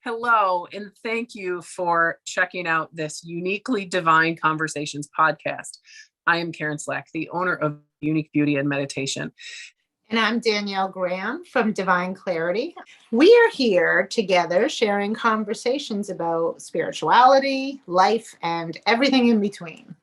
Hello, and thank you for checking out this Uniquely Divine Conversations podcast. I am Karen Slack, the owner of Unique Beauty and Meditation. And I'm Danielle Graham from Divine Clarity. We are here together sharing conversations about spirituality, life, and everything in between.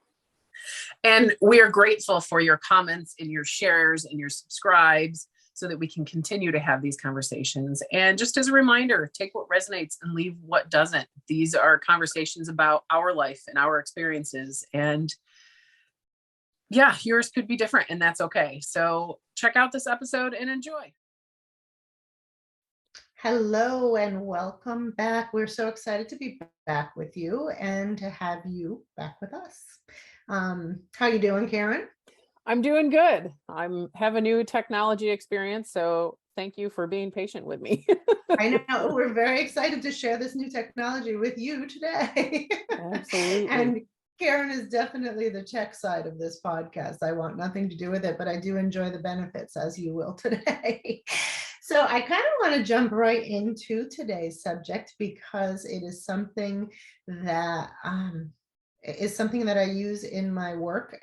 And we are grateful for your comments and your shares and your subscribes so that we can continue to have these conversations. And just as a reminder, take what resonates and leave what doesn't. These are conversations about our life and our experiences. And yeah, yours could be different, and that's okay. So check out this episode and enjoy. Hello and welcome back. We're so excited to be back with you and to have you back with us. How you doing, Karen? I'm doing good. have a new technology experience, so thank you for being patient with me. I know we're very excited to share this new technology with you today. Absolutely. And Karen is definitely the tech side of this podcast. I want nothing to do with it, but I do enjoy the benefits, as you will today. So I kind of want to jump right into today's subject because it is something that I use in my work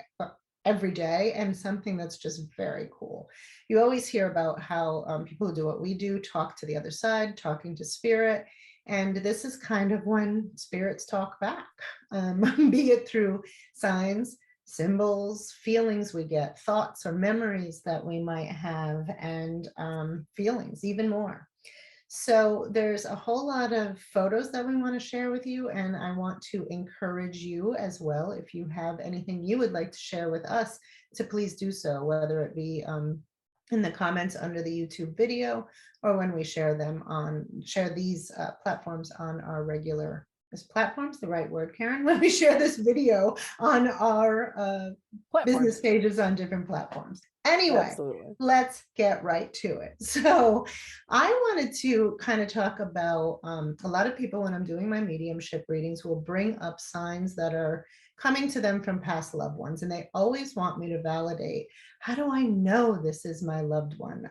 every day, and something that's just very cool. You always hear about how people who do what we do talk to the other side, talking to spirit. And this is kind of when spirits talk back, be it through signs, symbols, feelings we get, thoughts or memories that we might have, and feelings even more. So there's a whole lot of photos that we want to share with you, and I want to encourage you as well, if you have anything you would like to share with us, to please do so, whether it be in the comments under the YouTube video or when we share these platforms on our regular, is platforms the right word, Karen? When we share this video on our business pages on different platforms. Anyway, absolutely. Let's get right to it. So I wanted to kind of talk about a lot of people, when I'm doing my mediumship readings, will bring up signs that are coming to them from past loved ones. And they always want me to validate, how do I know this is my loved one?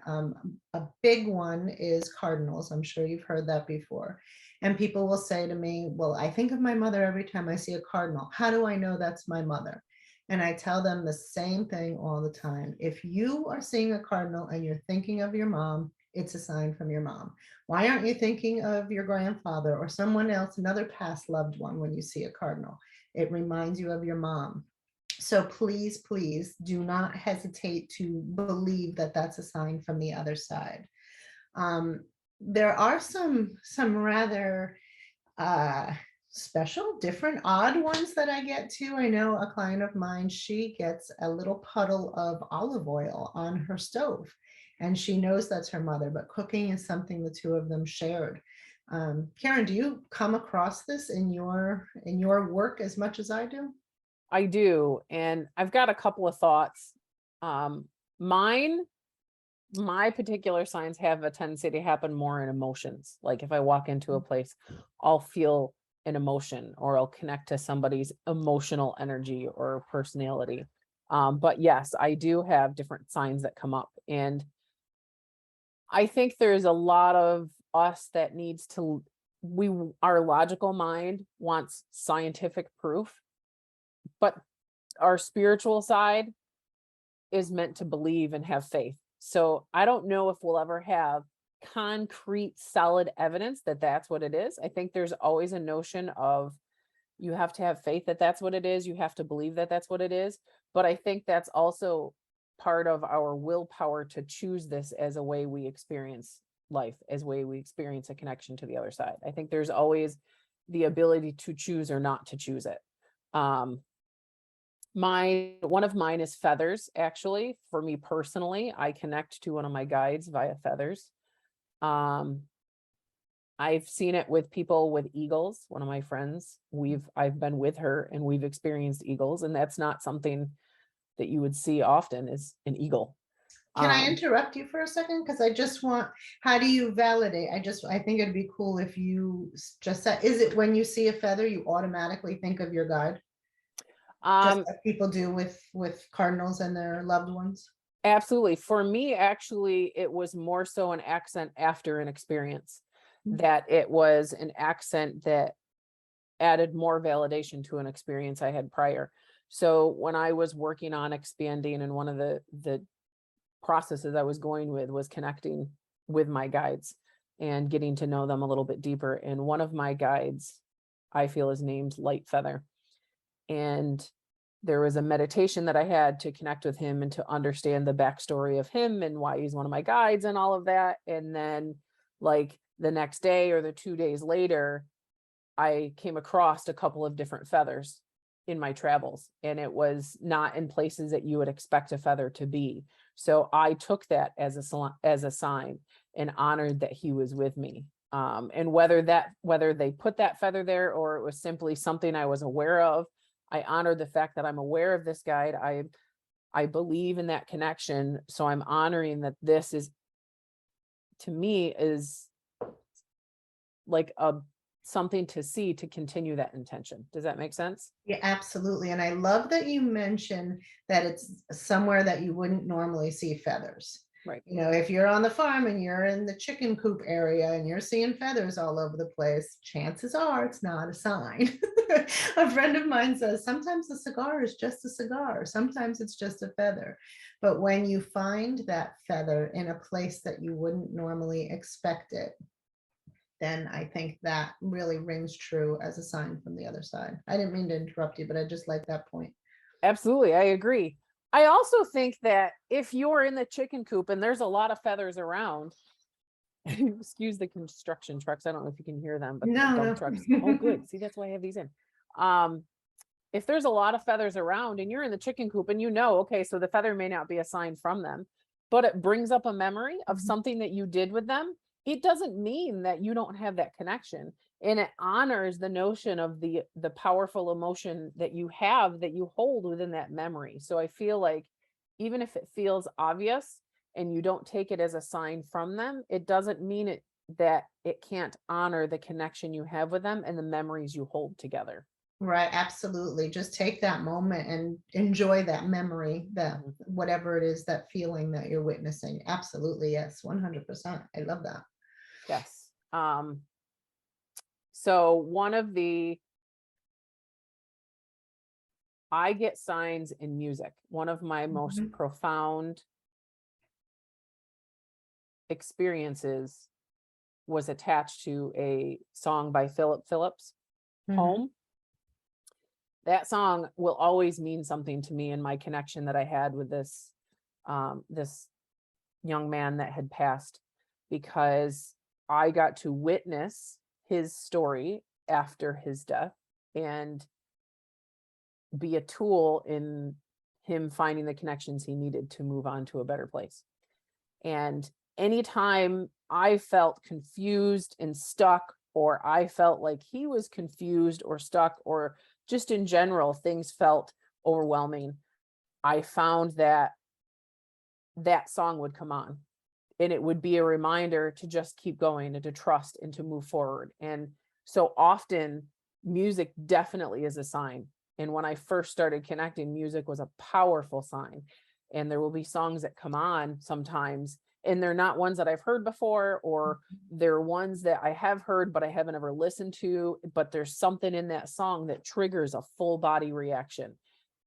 A big one is cardinals. I'm sure you've heard that before. And people will say to me, well, I think of my mother every time I see a cardinal. How do I know that's my mother? And I tell them the same thing all the time. If you are seeing a cardinal and you're thinking of your mom, it's a sign from your mom. Why aren't you thinking of your grandfather or someone else, another past loved one, when you see a cardinal? It reminds you of your mom. So please, please do not hesitate to believe that that's a sign from the other side. There are some rather special, different, odd ones that I get to. I know a client of mine, she gets a little puddle of olive oil on her stove, and she knows that's her mother, but cooking is something the two of them shared. Karen, do you come across this in your work as much as I do? I do, and I've got a couple of thoughts. My particular signs have a tendency to happen more in emotions. Like if I walk into a place, I'll feel an emotion, or I'll connect to somebody's emotional energy or personality. But yes, I do have different signs that come up. And I think there's a lot of us that needs to, our logical mind wants scientific proof, but our spiritual side is meant to believe and have faith. So I don't know if we'll ever have concrete, solid evidence that that's what it is. I think there's always a notion of you have to have faith that that's what it is. You have to believe that that's what it is. But I think that's also part of our willpower to choose this as a way we experience life, as a way we experience a connection to the other side. I think there's always the ability to choose or not to choose it. One of mine is feathers. Actually, for me personally, I connect to one of my guides via feathers. I've seen it with people with eagles. One of my friends, I've been with her and we've experienced eagles, and that's not something that you would see often, is an eagle. Can I interrupt you for a second? Because I just want, how do you validate? I think it'd be cool if you just said, is it when you see a feather, you automatically think of your guide? Just like people do with cardinals and their loved ones? Absolutely. For me, actually, it was more so an accent after an experience. that it was an accent that added more validation to an experience I had prior. So when I was working on expanding, and one of the processes I was going with was connecting with my guides and getting to know them a little bit deeper. And one of my guides, I feel, is named Light Feather. And there was a meditation that I had to connect with him and to understand the backstory of him and why he's one of my guides and all of that. And then, like, the next day or the 2 days later, I came across a couple of different feathers in my travels, and it was not in places that you would expect a feather to be. So I took that as a sign and honored that he was with me. And whether they put that feather there or it was simply something I was aware of, I honored the fact that I'm aware of this guide. I believe in that connection. So I'm honoring that this is, to me, is like something to see to continue that intention. Does that make sense? Yeah, absolutely. And I love that you mentioned that it's somewhere that you wouldn't normally see feathers. Right. You know, if you're on the farm and you're in the chicken coop area and you're seeing feathers all over the place, chances are it's not a sign. A friend of mine says sometimes a cigar is just a cigar, sometimes it's just a feather. But when you find that feather in a place that you wouldn't normally expect it, then I think that really rings true as a sign from the other side. I didn't mean to interrupt you, but I just like that point. Absolutely. I agree. I also think that if you're in the chicken coop and there's a lot of feathers around, excuse the construction trucks. I don't know if you can hear them, but the No, dump trucks. Oh, no. good. See, that's why I have these in. Um, if there's a lot of feathers around and you're in the chicken coop and okay, so the feather may not be a sign from them, but it brings up a memory of something that you did with them, it doesn't mean that you don't have that connection. And it honors the notion of the powerful emotion that you have, that you hold within that memory. So I feel like even if it feels obvious and you don't take it as a sign from them, it doesn't mean that it can't honor the connection you have with them and the memories you hold together. Right, absolutely. Just take that moment and enjoy that memory, that Mhm. whatever it is, that feeling that you're witnessing. Absolutely, yes, 100%. I love that. Yes. So I get signs in music. One of my most Mhm, profound experiences was attached to a song by Philip Phillips, mhm, Home. That song will always mean something to me in my connection that I had with this young man that had passed, because I got to witness his story after his death and be a tool in him finding the connections he needed to move on to a better place. And anytime I felt confused and stuck, or I felt like he was confused or stuck, or just in general, things felt overwhelming, I found that that song would come on and it would be a reminder to just keep going and to trust and to move forward. And so often music definitely is a sign. And when I first started connecting, music was a powerful sign. And there will be songs that come on sometimes, and they're not ones that I've heard before, or they're ones that I have heard, but I haven't ever listened to. But there's something in that song that triggers a full body reaction.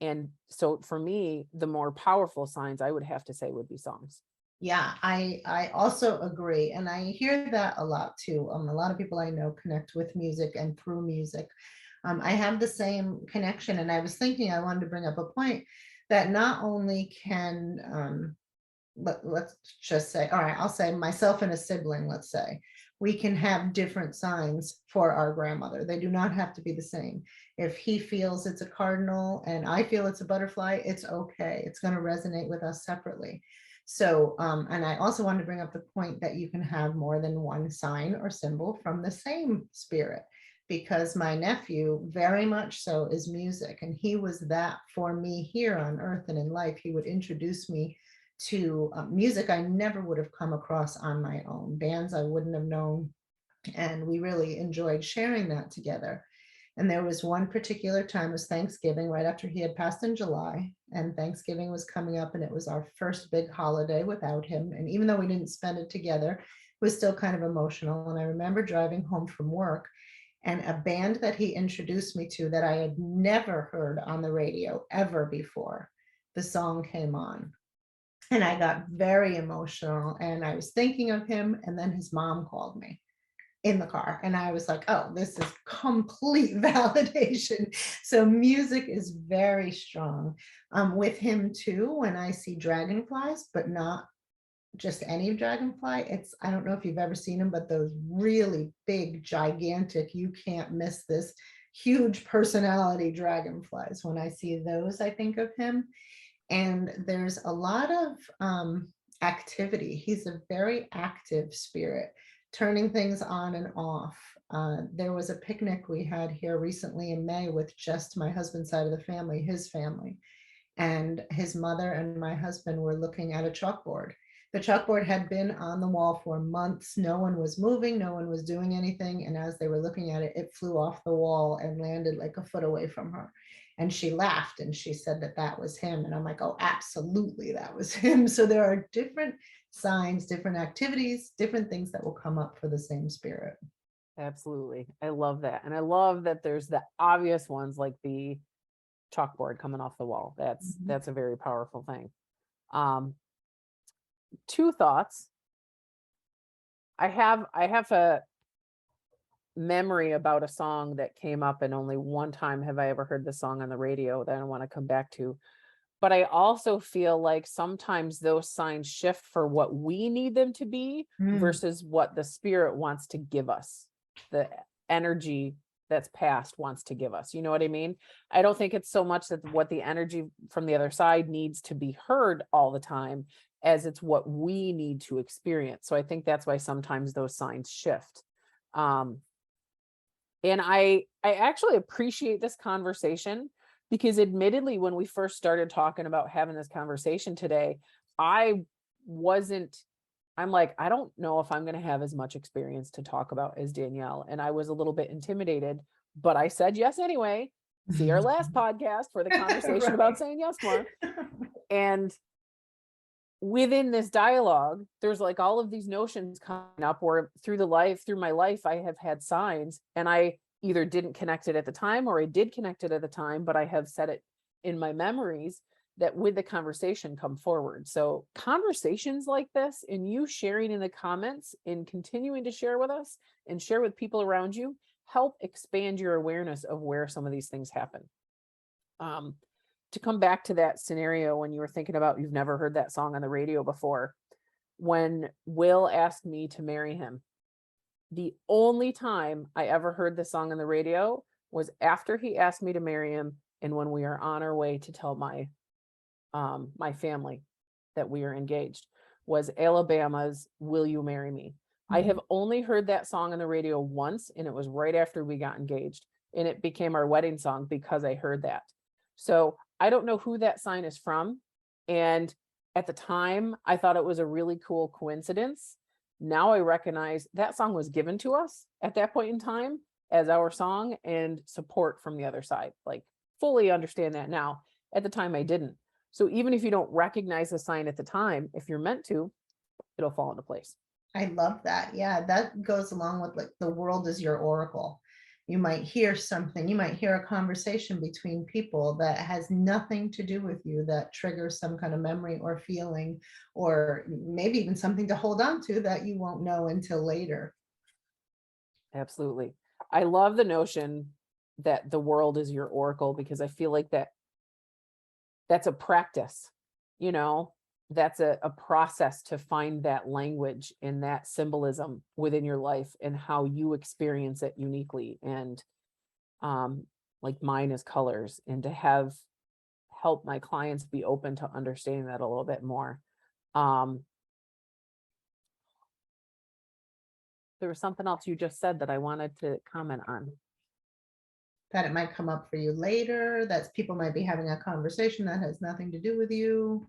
And so for me, the more powerful signs, I would have to say, would be songs. yeah, I also agree, and I hear that a lot too. A lot of people I know connect with music and through music. I have the same connection, and I was thinking I wanted to bring up a point that not only can let's just say, all right, I'll say myself and a sibling, let's say, we can have different signs for our grandmother. They do not have to be the same. If he feels it's a cardinal and I feel it's a butterfly, it's okay. It's going to resonate with us separately. So, and I also wanted to bring up the point that you can have more than one sign or symbol from the same spirit, because my nephew very much so is music, and he was that for me here on earth and in life. He would introduce me to music I never would have come across on my own, bands I wouldn't have known. And we really enjoyed sharing that together. And there was one particular time, it was Thanksgiving, right after he had passed in July. And Thanksgiving was coming up, and it was our first big holiday without him. And even though we didn't spend it together, was still kind of emotional. And I remember driving home from work, and a band that he introduced me to that I had never heard on the radio ever before, the song came on. And I got very emotional, and I was thinking of him. And then his mom called me in the car, and I was like, oh, this is complete validation. So music is very strong with him too. When I see dragonflies, but not just any dragonfly, it's, I don't know if you've ever seen them, but those really big, gigantic, you can't miss this, huge personality dragonflies. When I see those, I think of him. And there's a lot of activity. He's a very active spirit, turning things on and off. There was a picnic we had here recently in May with just my husband's side of the family, his family, and his mother and my husband were looking at a chalkboard. The chalkboard had been on the wall for months. No one was moving, no one was doing anything. And as they were looking at it, it flew off the wall and landed like a foot away from her. And she laughed and she said that that was him. And I'm like, oh, absolutely, that was him. So there are different signs, different activities, different things that will come up for the same spirit. Absolutely. I love that. And I love that there's the obvious ones like the chalkboard coming off the wall. That's a very powerful thing. Two thoughts. I have a memory about a song that came up, and only one time have I ever heard the song on the radio that I want to come back to. But I also feel like sometimes those signs shift for what we need them to be versus what the spirit wants to give us. The energy that's past wants to give us. You know what I mean? I don't think it's so much that what the energy from the other side needs to be heard all the time as it's what we need to experience. So I think that's why sometimes those signs shift. And I actually appreciate this conversation, because admittedly, when we first started talking about having this conversation today, I'm like, I don't know if I'm going to have as much experience to talk about as Danielle. And I was a little bit intimidated, but I said yes anyway. See our last podcast for the conversation about saying yes more. And within this dialogue, there's like all of these notions coming up where through my life, I have had signs, and I either didn't connect it at the time or I did connect it at the time, but I have said it in my memories that with the conversation come forward. So conversations like this, and you sharing in the comments and continuing to share with us and share with people around you, help expand your awareness of where some of these things happen. To come back to that scenario when you were thinking about, you've never heard that song on the radio before. When Will asked me to marry him, the only time I ever heard the song on the radio was after he asked me to marry him, and when we are on our way to tell my family that we are engaged, was Alabama's "Will You Marry Me?" I have only heard that song on the radio once, and it was right after we got engaged, and it became our wedding song because I heard that. So I don't know who that sign is from. And at the time, I thought it was a really cool coincidence. Now I recognize that song was given to us at that point in time as our song, and support from the other side. Like, fully understand that now. At the time, I didn't. So even if you don't recognize the sign at the time, if you're meant to, it'll fall into place. I love that. Yeah, that goes along with like the world is your oracle. You might hear something, you might hear a conversation between people that has nothing to do with you, that triggers some kind of memory or feeling, or maybe even something to hold on to that you won't know until later. Absolutely. I love the notion that the world is your oracle, because I feel like that's a practice, you know, that's a process to find that language and that symbolism within your life and how you experience it uniquely. And like mine is colors, and to help my clients be open to understanding that a little bit more. There was something else you just said that I wanted to comment on. That it might come up for you later, that people might be having a conversation that has nothing to do with you.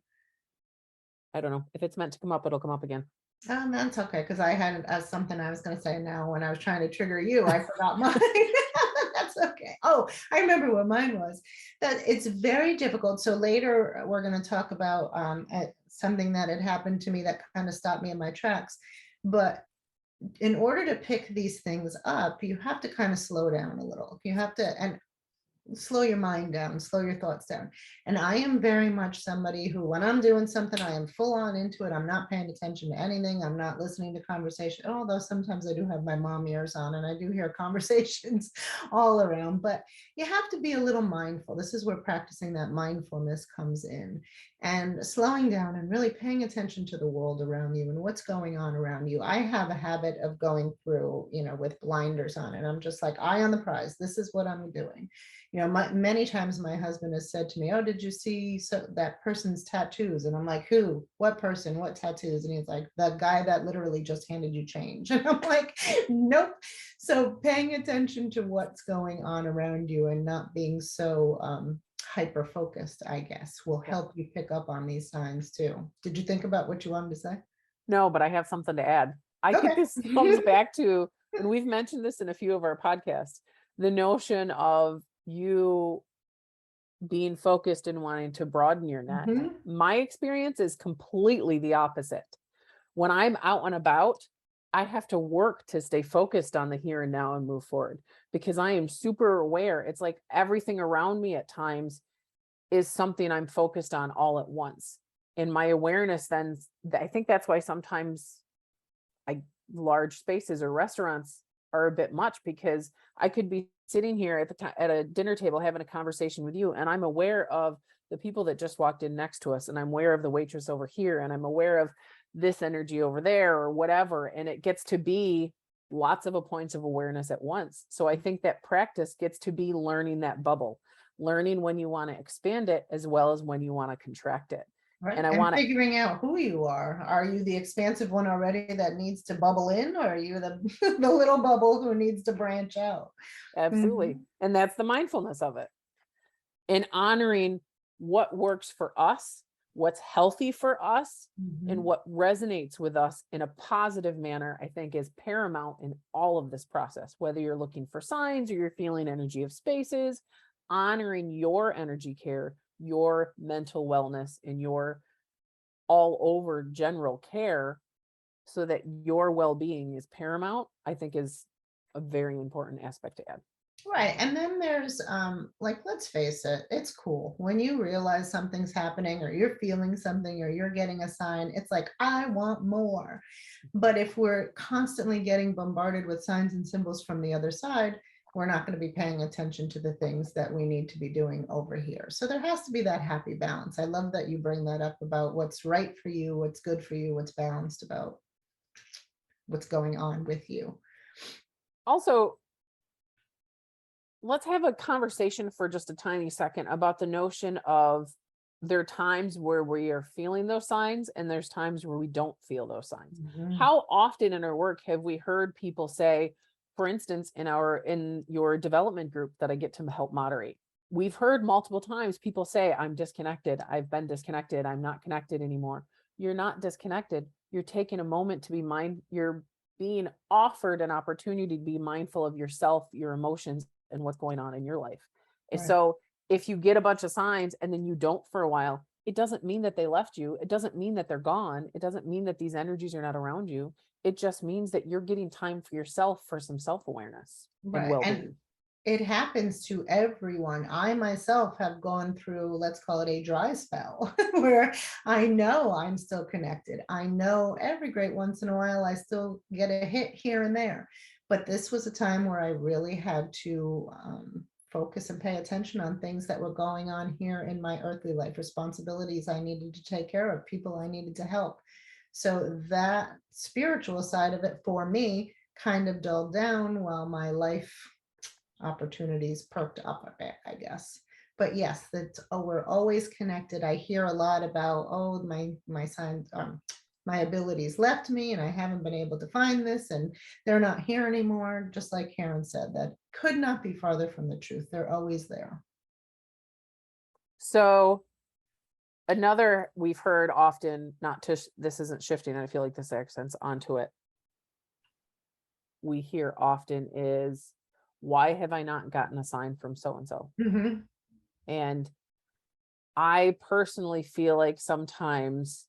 I don't know. If it's meant to come up, it'll come up again. That's okay, because I had something I was going to say now when I was trying to trigger you. I forgot mine. That's okay. Oh, I remember what mine was. That it's very difficult. So later we're going to talk about something that had happened to me that kind of stopped me in my tracks. But in order to pick these things up, you have to kind of slow down a little. You have to, and slow your mind down, slow your thoughts down. And I am very much somebody who, when I'm doing something, I am full on into it. I'm not paying attention to anything. I'm not listening to conversation, although sometimes I do have my mom ears on and I do hear conversations all around. But you have to be a little mindful. This is where practicing that mindfulness comes in, and slowing down and really paying attention to the world around you and what's going on around you. I have a habit of going through, with blinders on, and I'm just like, eye on the prize. This is what I'm doing. Many times my husband has said to me, oh, did you see that person's tattoos? And I'm like, who? What person? What tattoos? And he's like, the guy that literally just handed you change. And I'm like, nope. So paying attention to what's going on around you and not being so hyper focused, I guess, will help you pick up on these signs too. Did you think about what you wanted to say? No, but I have something to add. I think Okay. this comes back to, and we've mentioned this in a few of our podcasts, the notion of you being focused and wanting to broaden your net. Mhm. My experience is completely the opposite. When I'm out and about, I have to work to stay focused on the here and now and move forward, because I am super aware. It's like everything around me at times is something I'm focused on all at once. And my awareness then, I think that's why sometimes large spaces or restaurants are a bit much, because I could be sitting here at the time at a dinner table having a conversation with you, and I'm aware of the people that just walked in next to us, and I'm aware of the waitress over here, and I'm aware of this energy over there or whatever, and it gets to be lots of points of awareness at once. So I think that practice gets to be learning that bubble, learning when you want to expand it as well as when you want to contract it. Right. And I And want to figuring out who you are. Are you the expansive one already that needs to bubble in, or are you the, the little bubble who needs to branch out? absolutely. Mhm. And that's the mindfulness of it. And honoring what works for us, what's healthy for us, and Mhm. what resonates with us in a positive manner, I think is paramount in all of this process. Whether you're looking for signs or you're feeling energy of spaces, honoring your energy care, your mental wellness, and your all over general care so that your well-being is paramount, I think is a very important aspect to add. Right. And then there's like, let's face it, it's cool when you realize something's happening or you're feeling something or you're getting a sign. It's like, I want more. But if we're constantly getting bombarded with signs and symbols from the other side, we're not going to be paying attention to the things that we need to be doing over here. So there has to be that happy balance. I love that you bring that up about what's right for you, what's good for you, what's balanced about what's going on with you. Also, let's have a conversation for just a tiny second about the notion of there are times where we are feeling those signs and there's times where we don't feel those signs. Mhm. How often in our work have we heard people say, for instance, in your development group that I get to help moderate, we've heard multiple times people say, I'm disconnected, I've been disconnected, I'm not connected anymore. You're not disconnected. You're taking a moment to you're being offered an opportunity to be mindful of yourself, your emotions, and what's going on in your life. And Right. so if you get a bunch of signs and then you don't for a while, it doesn't mean that they left you. It doesn't mean that they're gone. It doesn't mean that these energies are not around you. It just means that you're getting time for yourself for some self-awareness and Right. And well-being. it happens to everyone. I myself have gone through, let's call it a dry spell, where I know I'm still connected. I know every great once in a while I still get a hit here and there. But this was a time where I really had to focus and pay attention on things that were going on here in my earthly life, responsibilities I needed to take care of, people I needed to help. So that spiritual side of it for me kind of dulled down while my life opportunities perked up a bit, I guess. But yes, that's, oh, we're always connected. I hear a lot about, oh, my signs, my abilities left me and I haven't been able to find this and they're not here anymore. Just like Karen said, that could not be farther from the truth. They're always there. So another we've heard often, not to this isn't shifting, and I feel like this accents onto it. We hear often is, why have I not gotten a sign from so and so? Mhm. And I personally feel like sometimes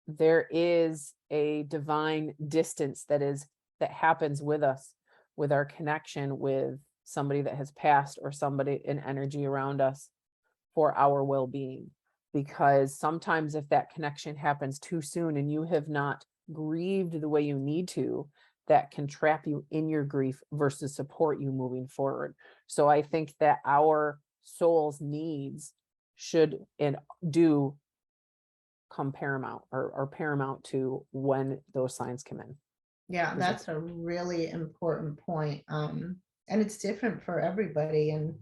there is a divine distance that is that happens with us, with our connection with somebody that has passed or somebody in energy around us for our well-being. Because sometimes if that connection happens too soon and you have not grieved the way you need to, that can trap you in your grief versus support you moving forward. So I think that our soul's needs should and do come paramount or paramount to when those signs come in. Yeah, that's a really important point. And it's different for everybody. And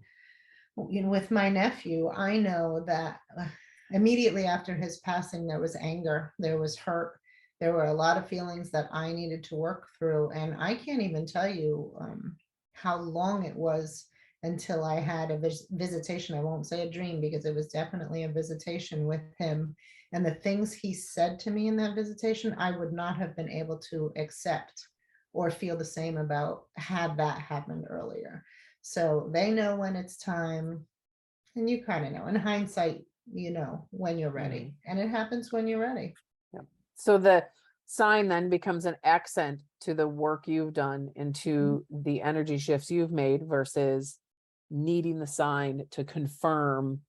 with my nephew, I know that immediately after his passing, there was anger, there was hurt, there were a lot of feelings that I needed to work through. And I can't even tell you how long it was until I had a visitation. I won't say a dream because it was definitely a visitation with him. And the things he said to me in that visitation, I would not have been able to accept or feel the same about had that happened earlier. So they know when it's time, and you kind of know in hindsight, when you're ready, and it happens when you're ready. So the sign then becomes an accent to the work you've done, into the energy shifts you've made versus needing the sign to confirm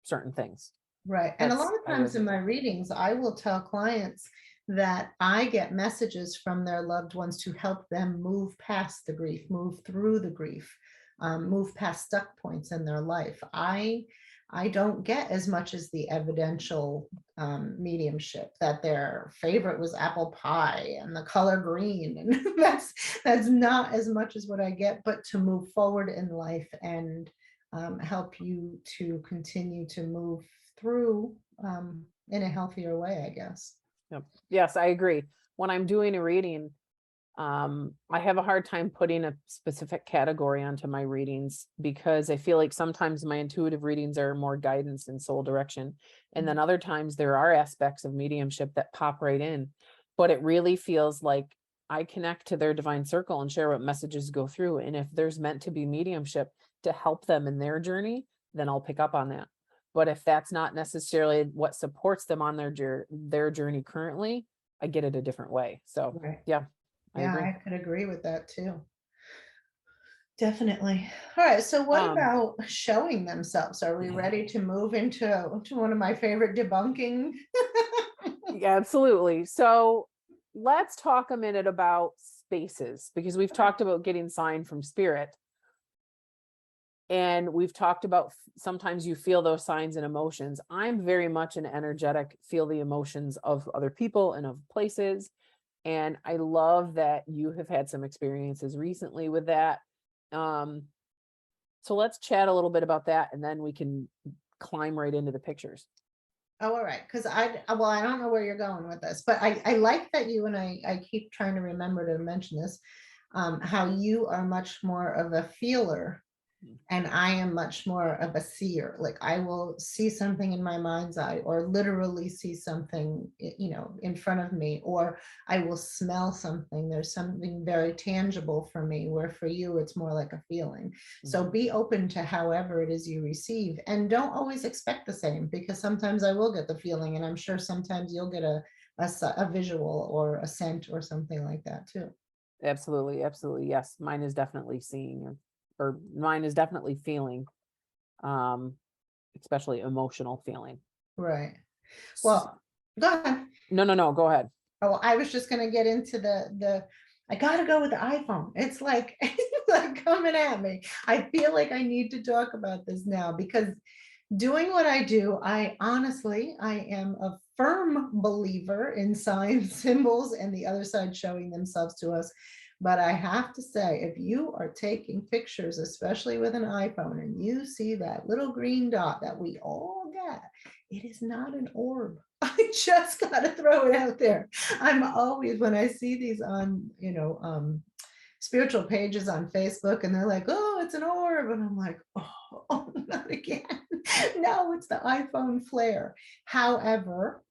certain things. Right. And a lot of times in my readings, I will tell clients that I get messages from their loved ones to help them move past the grief, move through the grief, move past stuck points in their life. I don't get as much as the evidential mediumship that their favorite was apple pie and the color green. And that's not as much as what I get, but to move forward in life and help you to continue to move through in a healthier way, I guess. Yep. Yes, I agree. When I'm doing a reading, I have a hard time putting a specific category onto my readings because I feel like sometimes my intuitive readings are more guidance and soul direction. And then other times there are aspects of mediumship that pop right in, but it really feels like I connect to their divine circle and share what messages go through. And if there's meant to be mediumship to help them in their journey, then I'll pick up on that. But if that's not necessarily what supports them on their journey currently, I get it a different way. So Right. yeah. I could agree with that too. Definitely. All right. So what about showing themselves? Are we ready to move into one of my favorite debunking? Yeah, absolutely. So let's talk a minute about spaces, because we've talked about getting sign from spirit. And we've talked about sometimes you feel those signs and emotions. I'm very much an energetic, feel the emotions of other people and of places. And I love that you have had some experiences recently with that. So let's chat a little bit about that, and then we can climb right into the pictures. Oh, all right. Because I don't know where you're going with this, but I like that you, and I keep trying to remember to mention this, how you are much more of a feeler and I am much more of a seer. Like I will see something in my mind's eye, or literally see something, in front of me, or I will smell something. There's something very tangible for me, where for you, it's more like a feeling. So be open to however it is you receive, and don't always expect the same, because sometimes I will get the feeling, and I'm sure sometimes you'll get a visual or a scent or something like that too. Absolutely. Absolutely. Yes. Mine is definitely seeing, or mine is definitely feeling, especially emotional feeling. Right. Well, go ahead. No, go ahead. Oh, I was just going to get into I got to go with the iPhone. It's like, like coming at me. I feel like I need to talk about this now, because doing what I do, I am a firm believer in signs, symbols, and the other side showing themselves to us. But I have to say, if you are taking pictures, especially with an iPhone, and you see that little green dot that we all get, it is not an orb. I just got to throw it out there. I'm always, when I see these on, spiritual pages on Facebook, and they're like, oh, it's an orb. And I'm like, oh, not again. No, it's the iPhone flare. However,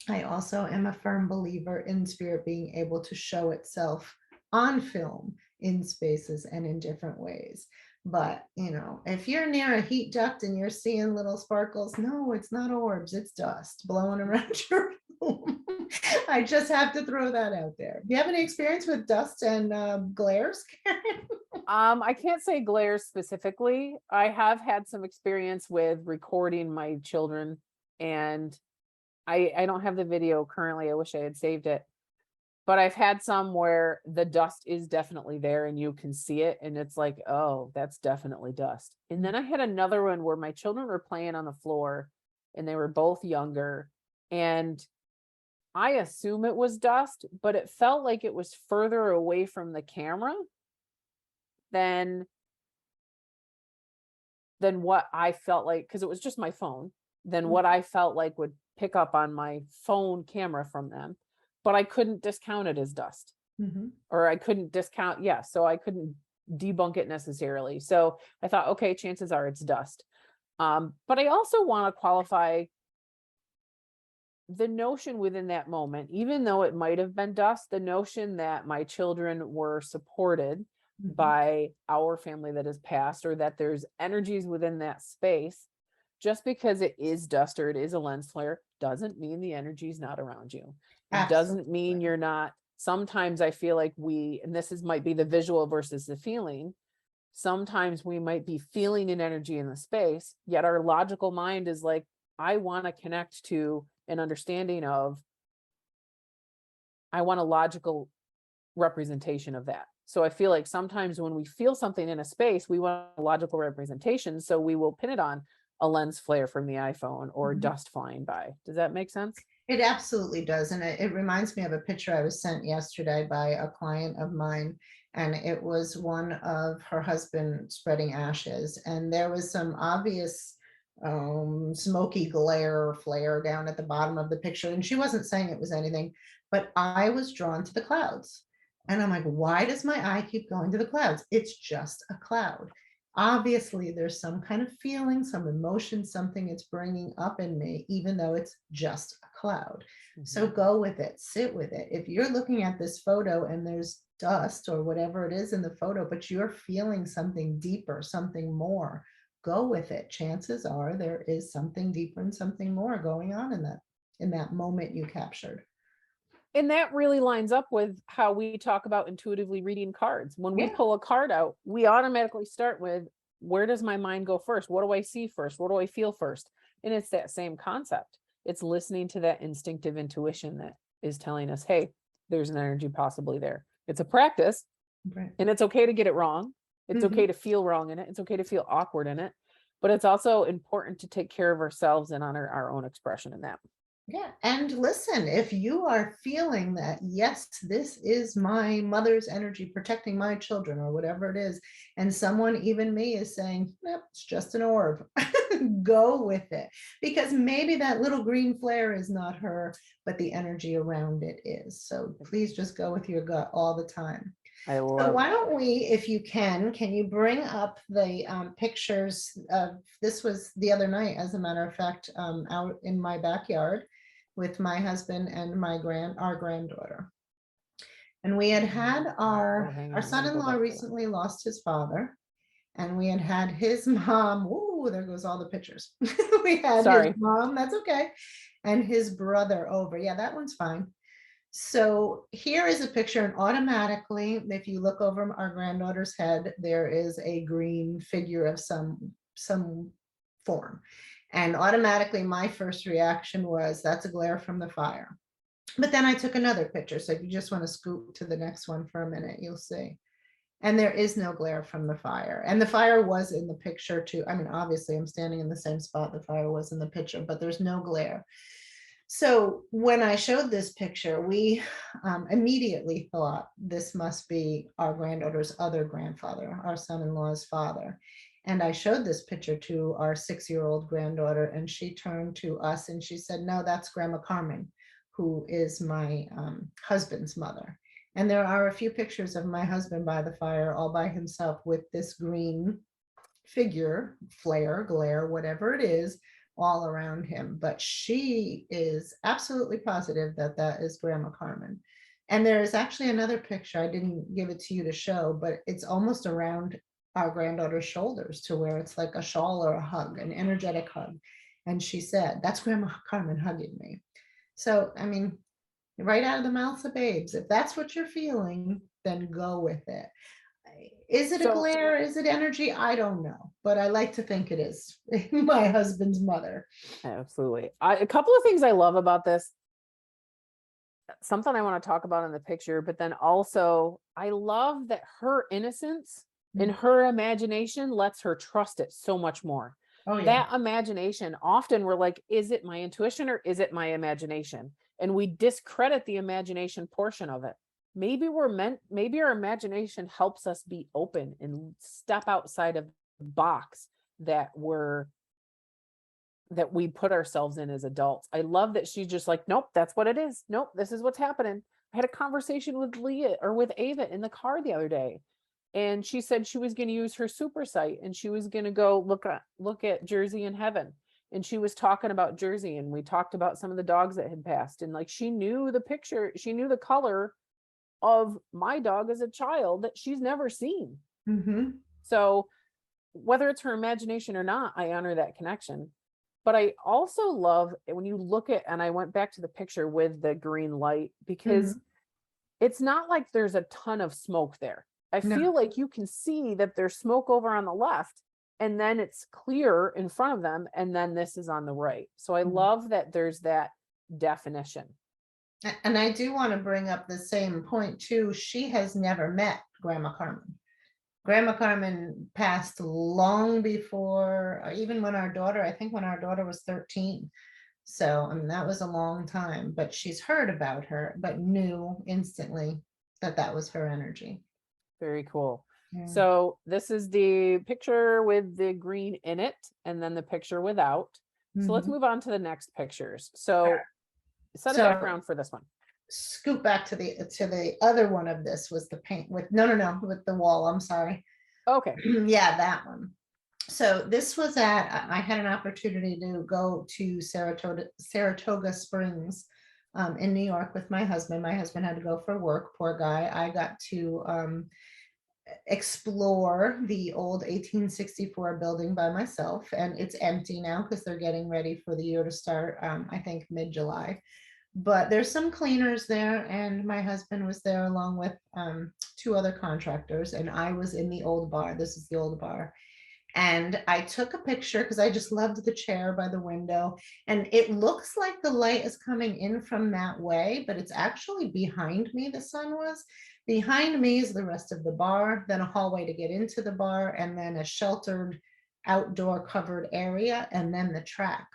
I also am a firm believer in spirit being able to show itself on film, in spaces, and in different ways. But, if you're near a heat duct and you're seeing little sparkles, no, it's not orbs, it's dust blowing around your room. I just have to throw that out there. Do you have any experience with dust and glares, Karen? I can't say glares specifically. I have had some experience with recording my children, and I don't have the video currently. I wish I had saved it. But I've had some where the dust is definitely there and you can see it, and it's like, oh, that's definitely dust. And then I had another one where my children were playing on the floor and they were both younger, and I assume it was dust, but it felt like it was further away from the camera than what I felt like, because it was just my phone, than what I felt like would pick up on my phone camera from them. But I couldn't discount it as dust, Mhm. or I couldn't discount, yeah, so I couldn't debunk it necessarily. So I thought, okay, chances are it's dust. But I also want to qualify the notion within that moment, even though it might have been dust, the notion that my children were supported Mhm. by our family that has passed, or that there's energies within that space, just because it is dust or it is a lens flare, doesn't mean the energy is not around you. It doesn't mean Absolutely. you're not. Sometimes I feel like and this might be the visual versus the feeling. Sometimes we might be feeling an energy in the space, yet our logical mind is like, I want to connect to an understanding of, I want a logical representation of that. So I feel like sometimes when we feel something in a space, we want a logical representation. So we will pin it on a lens flare from the iPhone or Mhm. dust flying by. Does that make sense? It absolutely does. And it reminds me of a picture I was sent yesterday by a client of mine. And it was one of her husband spreading ashes. And there was some obvious smoky glare or flare down at the bottom of the picture. And she wasn't saying it was anything, but I was drawn to the clouds. And I'm like, why does my eye keep going to the clouds? It's just a cloud. Obviously, there's some kind of feeling, some emotion, something it's bringing up in me, even though it's just a cloud. So Mhm. go with it, sit with it. If you're looking at this photo and there's dust or whatever it is in the photo, but you're feeling something deeper, something more, go with it. Chances are there is something deeper and something more going on in that moment you captured. And that really lines up with how we talk about intuitively reading cards. When we Yeah. pull a card out, we automatically start with, where does my mind go first? What do I see first? What do I feel first? And it's that same concept. It's listening to that instinctive intuition that is telling us, hey, there's an energy possibly there. It's a practice, Right. and it's okay to get it wrong. It's Mhm. okay to feel wrong in it. It's okay to feel awkward in it. But it's also important to take care of ourselves and honor our own expression in that. Yeah, and listen, if you are feeling that, yes, this is my mother's energy protecting my children or whatever it is, and someone, even me, is saying, nope, it's just an orb, go with it. Because maybe that little green flare is not her, but the energy around it is. So please just go with your gut all the time. I So love why that. don't we, if you can you bring up the pictures of, this was the other night, as a matter of fact, out in my backyard with my husband and our granddaughter. And we had had Oh, hang our on. I got to go son-in-law back to that. recently lost his father, and we had had his mom. Ooh, there goes all the pictures. We had his Sorry. mom, that's okay, and his brother over. Yeah, that one's fine. So here is a picture, and automatically, if you look over our granddaughter's head, there is a green figure of some form. And automatically, my first reaction was, that's a glare from the fire. But then I took another picture. So if you just want to scoot to the next one for a minute, you'll see. And there is no glare from the fire. And the fire was in the picture too. I mean, obviously, I'm standing in the same spot the fire was in the picture, but there's no glare. So when I showed this picture, we immediately thought this must be our granddaughter's other grandfather, our son-in-law's father. And I showed this picture to our 6-year-old granddaughter, and she turned to us and she said, no, that's Grandma Carmen, who is my husband's mother. And there are a few pictures of my husband by the fire, all by himself, with this green figure, flare, glare, whatever it is, all around him. But she is absolutely positive that that is Grandma Carmen. And there is actually another picture. I didn't give it to you to show, but it's almost around our granddaughter's shoulders, to where it's like a shawl or a hug, an energetic hug. And she said, that's Grandma Carmen hugging me. So, I mean, right out of the mouths of babes, if that's what you're feeling, then go with it. Is it a So glare? Is it energy? I don't know, but I like to think it is. My husband's mother. absolutely. A couple of things I love about this, something I want to talk about in the picture, but then also I love that her innocence and Mm. her imagination lets her trust it so much more. Oh yeah. That imagination, often we're like, is it my intuition or is it my imagination? And we discredit the imagination portion of it. Maybe our imagination helps us be open and step outside of the box that we put ourselves in as adults. I love that she's just like, nope, that's what it is. Nope, this is what's happening. I had a conversation with Leah or with Ava in the car the other day, and she said she was going to use her super site and she was going to go look at Jersey in Heaven. And she was talking about Jersey, and we talked about some of the dogs that had passed, and like she knew the picture, she knew the color of my dog as a child that she's never seen. Mm-hmm. So whether it's her imagination or not, I honor that connection. But I also love when you look at, and I went back to the picture with the green light, Mm-hmm. because it's not like there's a ton of smoke there. I No. feel like you can see that there's smoke over on the left, and then it's clear in front of them, and then this is on the right. So I Mm. love that there's that definition. And I do want to bring up the same point too. She has never met Grandma Carmen. Grandma Carmen passed long before, even when our daughter, I think when our daughter was 13. So, I mean, that was a long time, but she's heard about her, but knew instantly that that was her energy. Very cool. Yeah. So this is the picture with the green in it, and then the picture without. So let's Mhm. move on to the next pictures. So set a So background for this one. scoot back to the other one of this was the paint with no with the wall. I'm sorry. Okay. Yeah, that one. So this was I had an opportunity to go to Saratoga Springs in New York with my husband. My husband had to go for work, poor guy. I got to explore the old 1864 building by myself, and it's empty now because they're getting ready for the year to start, I think mid-July. But there's some cleaners there, and my husband was there along with two other contractors, and I was in the old bar. This is the old bar. And I took a picture because I just loved the chair by the window. And it looks like the light is coming in from that way, but it's actually behind me. The sun was behind me is the rest of the bar, then a hallway to get into the bar, and then a sheltered outdoor covered area, and then the track.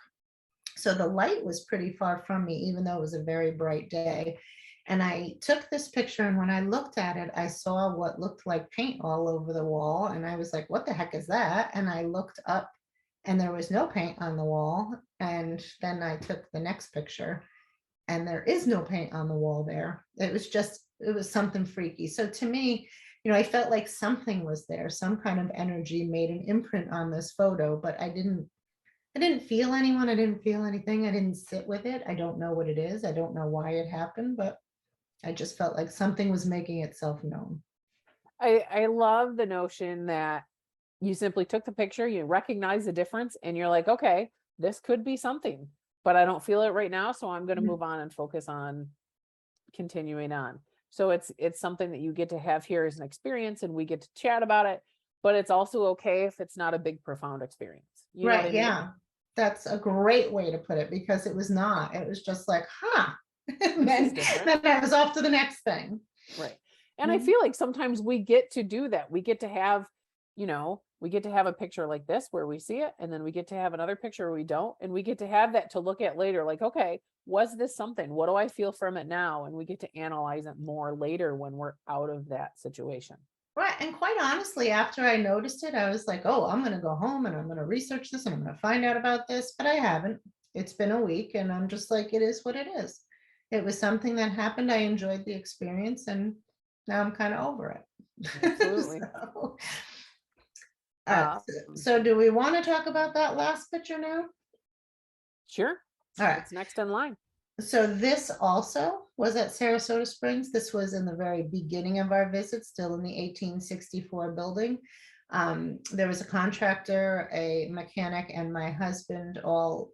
So the light was pretty far from me, even though it was a very bright day. And I took this picture, and when I looked at it, I saw what looked like paint all over the wall. And I was like, what the heck is that? And I looked up, and there was no paint on the wall. And then I took the next picture, and there is no paint on the wall there. It was something freaky. So to me, I felt like something was there, some kind of energy made an imprint on this photo, but I didn't feel anyone. I didn't feel anything. I didn't sit with it. I don't know what it is. I don't know why it happened, but I just felt like something was making itself known. I love the notion that you simply took the picture, you recognize the difference, and you're like, okay, this could be something, but I don't feel it right now, so I'm going to Mhm. move on and focus on continuing on. So it's something that you get to have here as an experience, and we get to chat about it, but it's also okay if it's not a big profound experience. You know what Right. I mean? Yeah. That's a great way to put it because it was not. It was just like, huh. And This is then, different. then I was off to the next thing. Right. And I Mhm. feel like sometimes we get to do that. We get to have, we get to have a picture like this where we see it, and then we get to have another picture where we don't, and we get to have that to look at later. Like, okay, was this something? What do I feel from it now? And we get to analyze it more later when we're out of that situation. Right. And quite honestly, after I noticed it, I was like, oh, I'm going to go home and I'm going to research this and I'm going to find out about this. But I haven't. It's been a week and I'm just like, it is what it is. It was something that happened. I enjoyed the experience and now I'm kind of over it. Absolutely. So, Uh, so do we want to talk about that last picture now? sure. All right. What's next in line? So this also was at Sarasota Springs. This was in the very beginning of our visit, still in the 1864 building. There was a contractor, a mechanic, and my husband all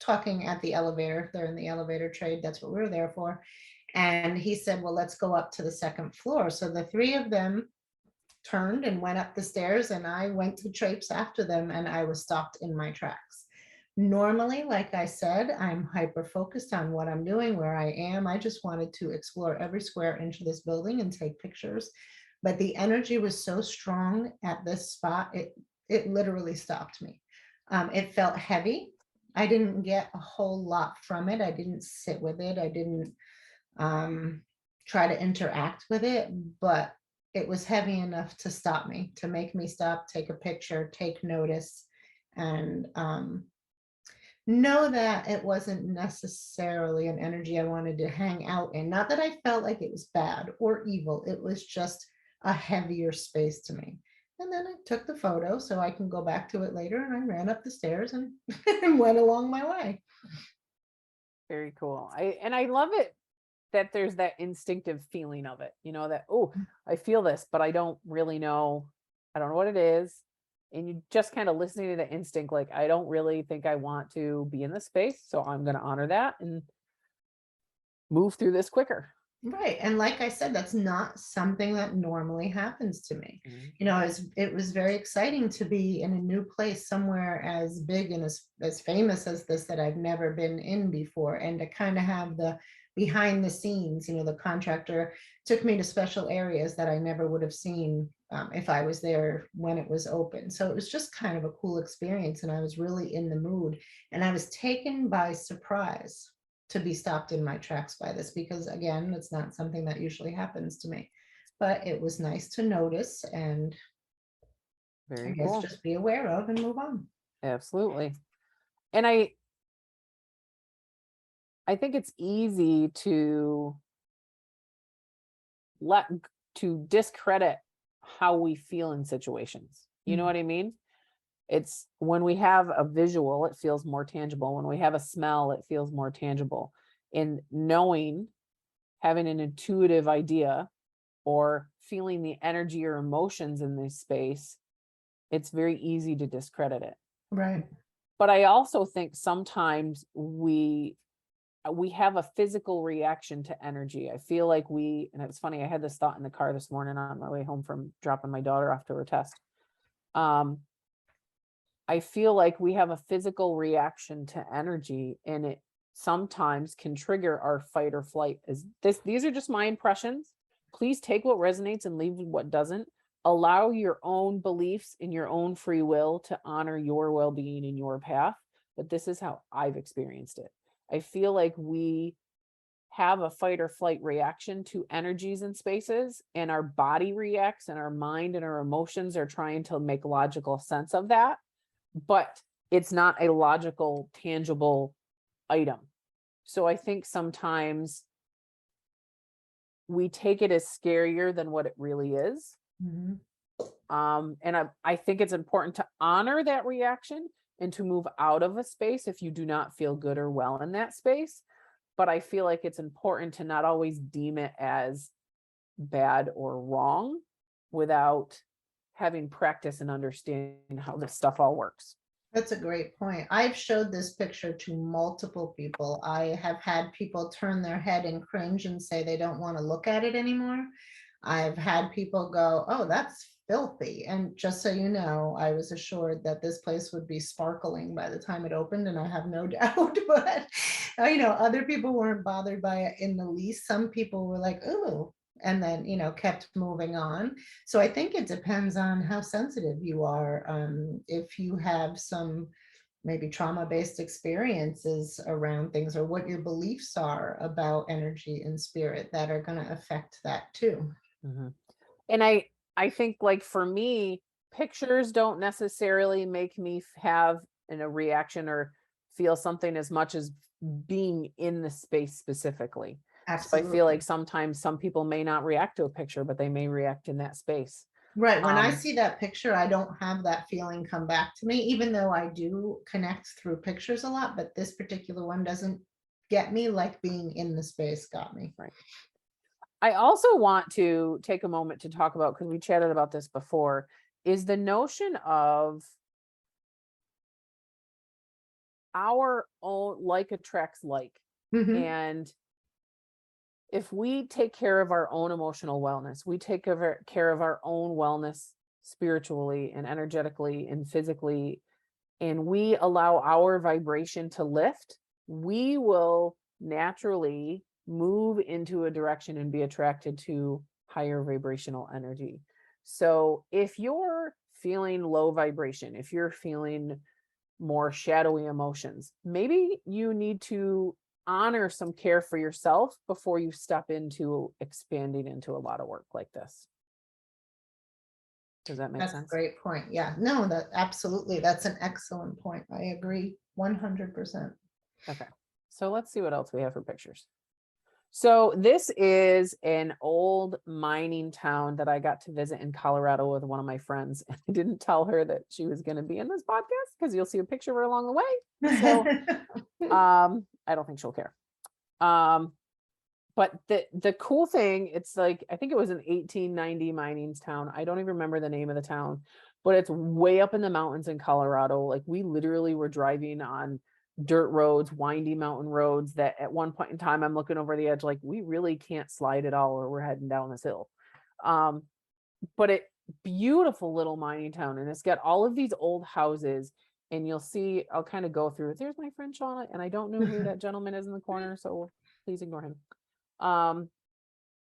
talking at the elevator. They're in the elevator trade. That's what we were there for. And he said, well, let's go up to the second floor. So the three of them turned and went up the stairs, and I went to traipse after them, and I was stopped in my tracks. Normally, like I said, I'm hyper focused on what I'm doing, where I am. I just wanted to explore every square inch of this building and take pictures. But the energy was so strong at this spot, it literally stopped me. It felt heavy. I didn't get a whole lot from it. I didn't sit with it. I didn't try to interact with it, but it was heavy enough to stop me, to make me stop, take a picture, take notice, and know that it wasn't necessarily an energy I wanted to hang out in. Not that I felt like it was bad or evil, it was just a heavier space to me. And then I took the photo so I can go back to it later, and I ran up the stairs and, and went along my way. Very cool. I love it that there's that instinctive feeling of it, that, oh, I feel this, but I don't really know. I don't know what it is. And you just kind of listening to the instinct, like, I don't really think I want to be in this space. So I'm going to honor that and move through this quicker. Right. And like I said, that's not something that normally happens to me. It was very exciting to be in a new place, somewhere as big and as famous as this that I've never been in before. And to kind of have the behind the scenes, the contractor took me to special areas that I never would have seen if I was there when it was open. So it was just kind of a cool experience. And I was really in the mood, and I was taken by surprise to be stopped in my tracks by this, because again, it's not something that usually happens to me. But it was nice to notice, and I Very guess cool. just be aware of and move on. Absolutely. And I think it's easy to discredit how we feel in situations. You know what I mean? It's when we have a visual, it feels more tangible. When we have a smell, it feels more tangible. In knowing, having an intuitive idea or feeling the energy or emotions in this space, it's very easy to discredit it. Right. But I also think sometimes we have a physical reaction to energy. I feel like and it's funny, I had this thought in the car this morning on my way home from dropping my daughter off to her test. I feel like we have a physical reaction to energy, and it sometimes can trigger our fight or flight. These are just my impressions. Please take what resonates and leave what doesn't. Allow your own beliefs and your own free will to honor your well-being and your path. But this is how I've experienced it. I feel like we have a fight or flight reaction to energies and spaces, and our body reacts, and our mind and our emotions are trying to make logical sense of that. But it's not a logical, tangible item. So I think sometimes we take it as scarier than what it really is. And I think it's important to honor that reaction and to move out of a space if you do not feel good or well in that space. But I feel like it's important to not always deem it as bad or wrong without having practice and understanding how this stuff all works. That's a great point. I've showed this picture to multiple people. I have had people turn their head and cringe and say they don't want to look at it anymore. I've had people go, oh, that's filthy. And just so you know, I was assured that this place would be sparkling by the time it opened, and I have no doubt. But other people weren't bothered by it in the least. Some people were like, oh, and then kept moving on. So I think it depends on how sensitive you are. If you have some maybe trauma-based experiences around things, or what your beliefs are about energy and spirit, that are going to affect that too. And I think, like, for me, pictures don't necessarily make me have a reaction or feel something as much as being in the space specifically. So I feel like sometimes some people may not react to a picture, but they may react in that space. Right. When I see that picture, I don't have that feeling come back to me, even though I do connect through pictures a lot, but this particular one doesn't get me like being in the space got me. Right. I also want to take a moment to talk about, because we chatted about this before, is the notion of our own, like attracts like. Mhm. And if we take care of our own emotional wellness, we take care of our own wellness spiritually and energetically and physically, and we allow our vibration to lift, we will naturally move into a direction and be attracted to higher vibrational energy. So if you're feeling low vibration, if you're feeling more shadowy emotions, maybe you need to honor some care for yourself before you step into expanding into a lot of work like this. Does that make That's a sense? great point. Yeah, no, that absolutely. That's an excellent point. I agree 100%. Okay. So let's see what else we have for pictures. So this is an old mining town that I got to visit in Colorado with one of my friends. And I didn't tell her that she was going to be in this podcast because you'll see a picture of her along the way. So I don't think she'll care. Um, but the cool thing, it's like, I think it was an 1890 mining town. I don't even remember the name of the town, but it's way up in the mountains in Colorado. Like we literally were driving on dirt roads, windy mountain roads that at one point in time I'm looking over the edge like we really can't slide at all or we're heading down this hill. Um, but it beautiful little mining town, and it's got all of these old houses, and you'll see, I'll kind of go through it. There's my friend Shauna, and I don't know who that gentleman is in the corner, so please ignore him. Um,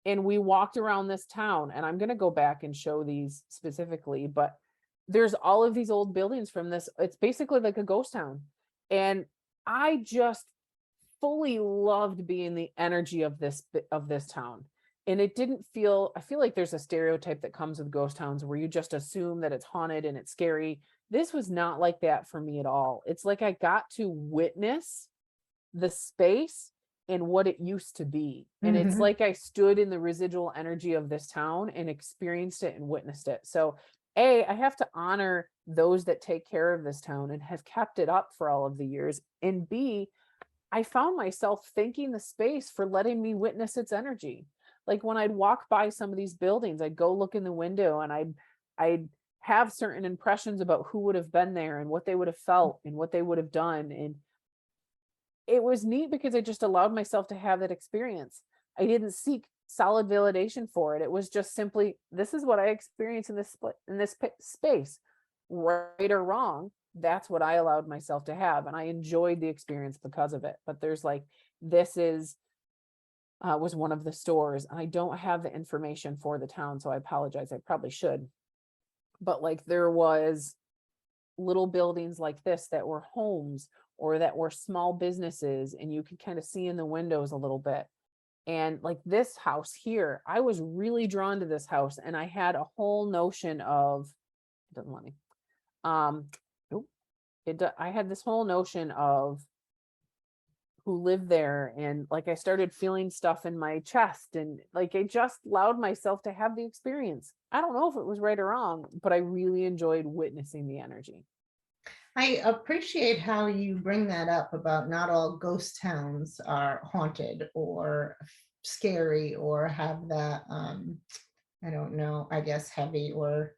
and we walked around this town, and I'm going to go back and show these specifically, but there's all of these old buildings from this. It's basically like a ghost town. And I just fully loved being the energy of this town. And it didn't feel, I feel like there's a stereotype that comes with ghost towns where you just assume that it's haunted and it's scary. This was not like that for me at all. It's like I got to witness the space and what it used to be. And it's Mhm. like I stood in the residual energy of this town and experienced it and witnessed it. So, A, I have to honor those that take care of this town and have kept it up for all of the years. And B, I found myself thanking the space for letting me witness its energy. Like when I'd walk by some of these buildings, I'd go look in the window and I'd have certain impressions about who would have been there and what they would have felt and what they would have done. And it was neat because I just allowed myself to have that experience. I didn't seek solid validation for it. It was just simply, this is what I experienced in this space, right or wrong. That's what I allowed myself to have, and I enjoyed the experience because of it. But there's like, this is was one of the stores, and I don't have the information for the town, so I apologize. I probably should. But like, there was little buildings like this that were homes or that were small businesses, and you could kind of see in the windows a little bit. And like this house here, I was really drawn to this house, and I had a whole notion of, it doesn't let me. Nope. I had this whole notion of who lived there, and like I started feeling stuff in my chest, and like I just allowed myself to have the experience. I don't know if it was right or wrong, but I really enjoyed witnessing the energy. I appreciate how you bring that up about not all ghost towns are haunted or scary or have that I don't know, I guess heavy or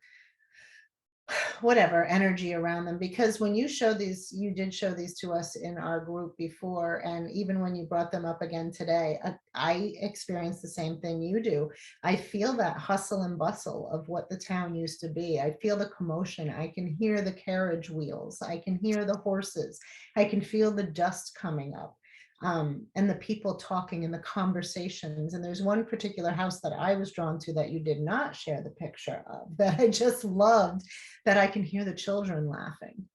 whatever energy around them, because when you show these, you did show these to us in our group before, and even when you brought them up again today, I experienced the same thing you do. I feel that hustle and bustle of what the town used to be. I feel the commotion. I can hear the carriage wheels. I can hear the horses. I can feel the dust coming up, and the people talking and the conversations. And there's one particular house that I was drawn to that you did not share the picture of that I just loved, that I can hear the children laughing.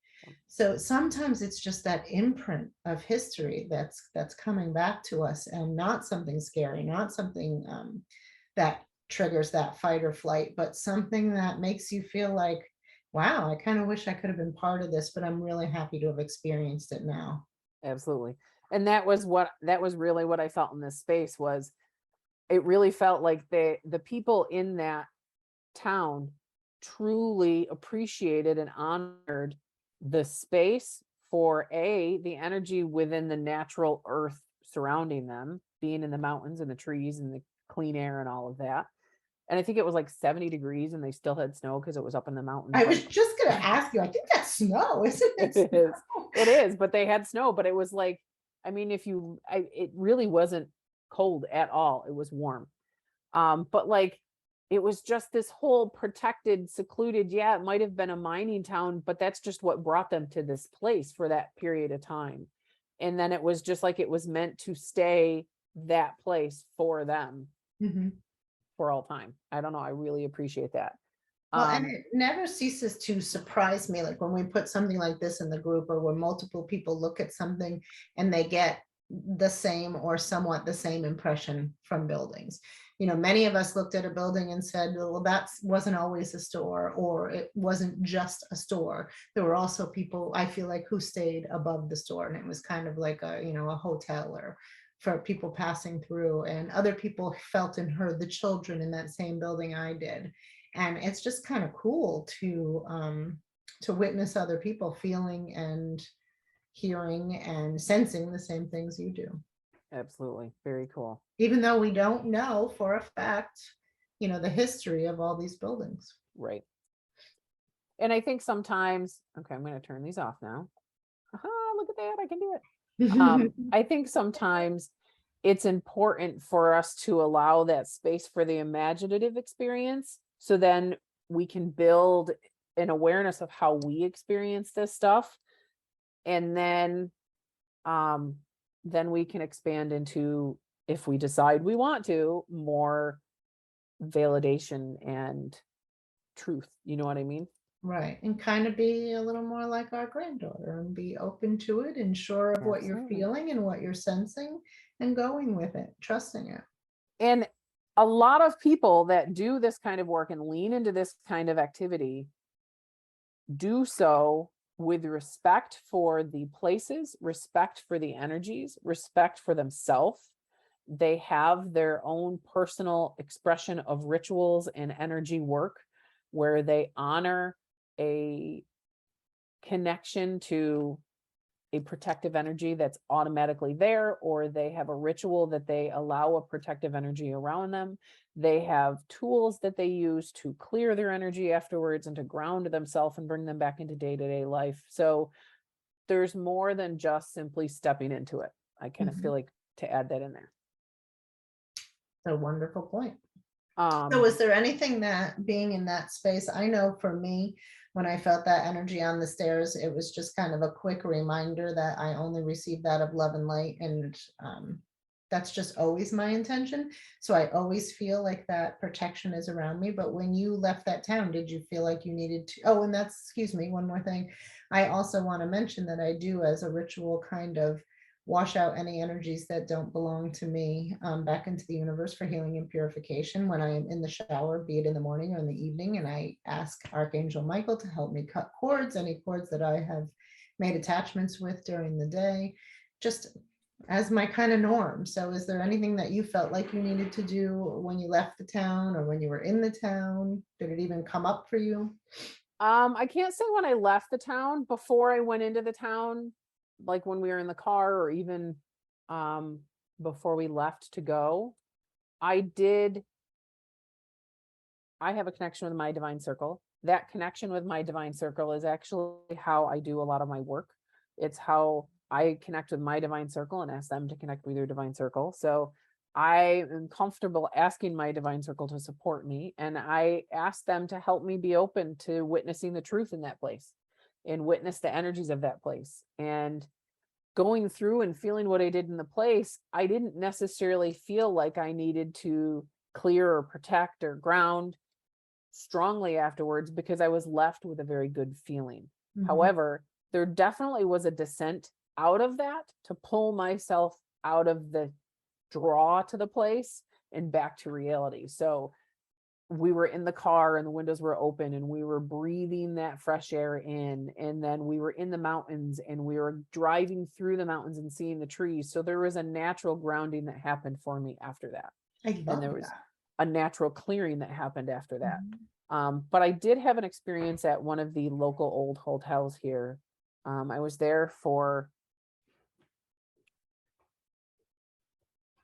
So sometimes it's just that imprint of history that's coming back to us, and not something scary, not something that triggers that fight or flight, but something that makes you feel like, wow, I kind of wish I could have been part of this, but I'm really happy to have experienced it now. Absolutely. And that was really what I felt in this space. Was it really felt like the people in that town truly appreciated and honored the space for the energy within the natural earth surrounding them, being in the mountains and the trees and the clean air and all of that. And I think it was like 70 degrees and they still had snow because it was up in the mountains. I was Like just going to ask you, I think that's snow, isn't it? it is. Snow? It is, but they had snow, but it was like, I mean, it really wasn't cold at all. It was warm. But like, it was just this whole protected, secluded, yeah, it might have been a mining town, but that's just what brought them to this place for that period of time. And then it was just like it was meant to stay that place for them Mhm. for all time. I don't know. I really appreciate that. Well, and Um, it never ceases to surprise me, like when we put something like this in the group or when multiple people look at something and they get the same or somewhat the same impression from buildings. Many of us looked at a building and said, well, that wasn't always a store, or it wasn't just a store. There were also people, I feel like, who stayed above the store, and it was kind of like a hotel or for people passing through, and other people felt and heard the children in that same building I did. And it's just kind of cool to witness other people feeling and hearing and sensing the same things you do, Absolutely. Very cool. even though we don't know for a fact the history of all these buildings. Right. And I think sometimes, okay, I'm going to turn these off now. Look at that. I can do it. I think sometimes it's important for us to allow that space for the imaginative experience. So then we can build an awareness of how we experience this stuff. And then we can expand into, if we decide we want to, more validation and truth. You know what I mean? Right. And kind of be a little more like our granddaughter and be open to it and sure of what you're Absolutely. feeling and what you're sensing and going with it, trusting it. And a lot of people that do this kind of work and lean into this kind of activity do so with respect for the places, respect for the energies, respect for themselves. They have their own personal expression of rituals and energy work where they honor a connection to a protective energy that's automatically there, or they have a ritual that they allow a protective energy around them. They have tools that they use to clear their energy afterwards and to ground themselves and bring them back into day-to-day life. So there's more than just simply stepping into it. I kind of feel Mhm. like to add that in there. A wonderful point. So Um, was there anything that being in that space, I know for me, when I felt that energy on the stairs, it was just kind of a quick reminder that I only received that of love and light. And that's just always my intention. So I always feel like that protection is around me. But when you left that town, did you feel like you needed to? Oh, and that's, excuse me, one more thing. I also want to mention that I do, as a ritual, kind of wash out any energies that don't belong to me back into the universe for healing and purification when I am in the shower, be it in the morning or in the evening. And I ask Archangel Michael to help me cut cords, any cords that I have made attachments with during the day, just as my kind of norm. So is there anything that you felt like you needed to do when you left the town or when you were in the town? Did it even come up for you? I can't say when I left the town. Before I went into the town, like when we were in the car, or even um before we left to go, I did I have a connection with my divine circle. That connection with my divine circle is actually how I do a lot of my work. It's how I connect with my divine circle and ask them to connect with their divine circle. So I am comfortable asking my divine circle to support me, and I ask them to help me be open to witnessing the truth in that place and witness the energies of that place. And going through and feeling what I did in the place, I didn't necessarily feel like I needed to clear or protect or ground strongly afterwards, because I was left with a very good feeling. Mhm. However, there definitely was a descent out of that to pull myself out of the draw to the place and back to reality. So we were in the car and the windows were open and we were breathing that fresh air in, and then we were in the mountains and we were driving through the mountains and seeing the trees. So there was a natural grounding that happened for me after that, I and love there was that. a natural clearing that happened after that. Mhm. But I did have an experience at one of the local old hotels here. I was there for,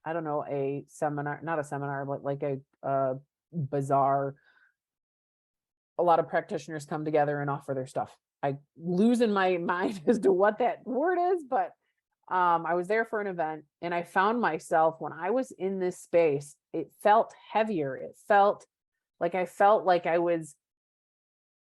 I don't know, a seminar, not a seminar, but like a bazaar a lot of practitioners come together and offer their stuff. I lose in my mind as to what that word is, but I was there for an event and I found myself when I was in this space, it felt heavier. It felt like I was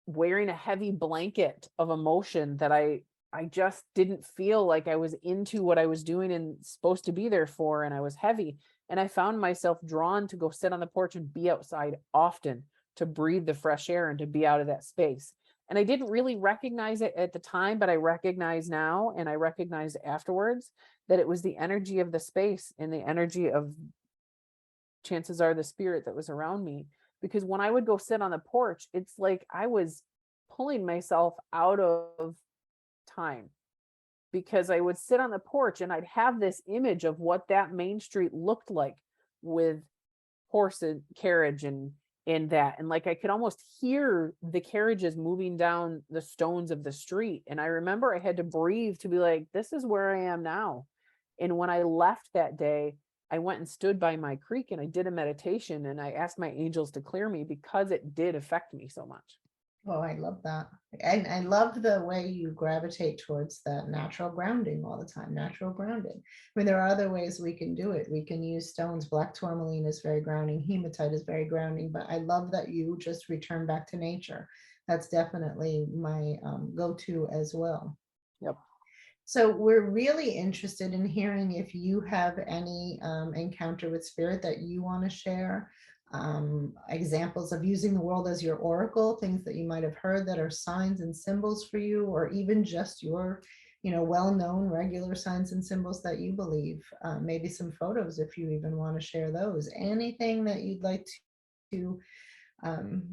wearing a heavy blanket of emotion that I just didn't feel like I was into what I was doing and supposed to be there for, and I was heavy. And I found myself drawn to go sit on the porch and be outside often, to breathe the fresh air and to be out of that space. And I didn't really recognize it at the time, but I recognize now, and I recognized afterwards, that it was the energy of the space and the energy of, chances are, the spirit that was around me. Because when I would go sit on the porch, it's like I was pulling myself out of time, because I would sit on the porch and I'd have this image of what that main street looked like, with horse and carriage and in that, and like I could almost hear the carriages moving down the stones of the street. And I remember I had to breathe to be like, this is where I am now. And when I left that day, I went and stood by my creek and I did a meditation and I asked my angels to clear me, because it did affect me so much. Oh, I love that. And I love the way you gravitate towards that natural grounding all the time, natural grounding. I mean, there are other ways we can do it. We can use stones. Black tourmaline is very grounding. Hematite is very grounding, but I love that you just return back to nature. That's definitely my go-to as well. Yep. So we're really interested in hearing if you have any encounter with spirit that you want to share, examples of using the world as your oracle, things that you might have heard that are signs and symbols for you, or even just your, well-known regular signs and symbols that you believe. Maybe some photos if you even want to share those. Anything that you'd like to um,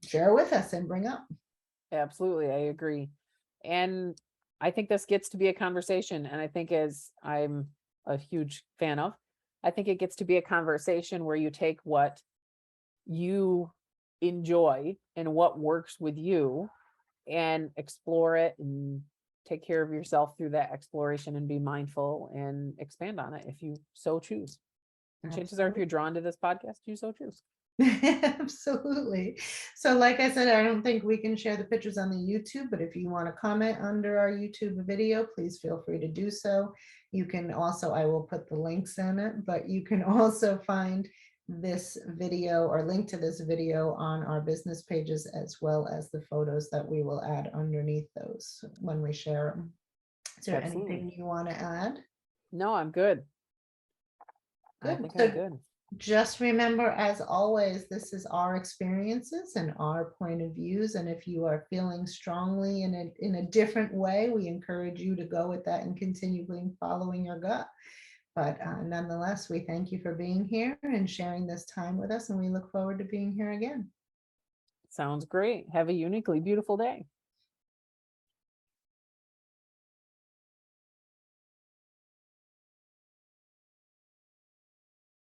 share with us and bring up. Absolutely, I agree. And I think this gets to be a conversation. And I think, as I'm a huge fan of, I think it gets to be a conversation where you take what you enjoy and what works with you and explore it and take care of yourself through that exploration and be mindful and expand on it if you so choose. And chances are, if you're drawn to this podcast, you so choose. Absolutely. So like I said, I don't think we can share the pictures on the YouTube, but if you want to comment under our YouTube video, please feel free to do so. You can also, I will put the links in it, but you can also find this video or link to this video on our business pages, as well as the photos that we will add underneath those when we share them. Is there Absolutely. anything you want to add? No, I'm good. I Good. think So I'm good. just remember, as always, this is our experiences and our point of views. And if you are feeling strongly in a different way, we encourage you to go with that and continue following your gut. But nonetheless, we thank you for being here and sharing this time with us. And we look forward to being here again. Sounds great. Have a uniquely beautiful day.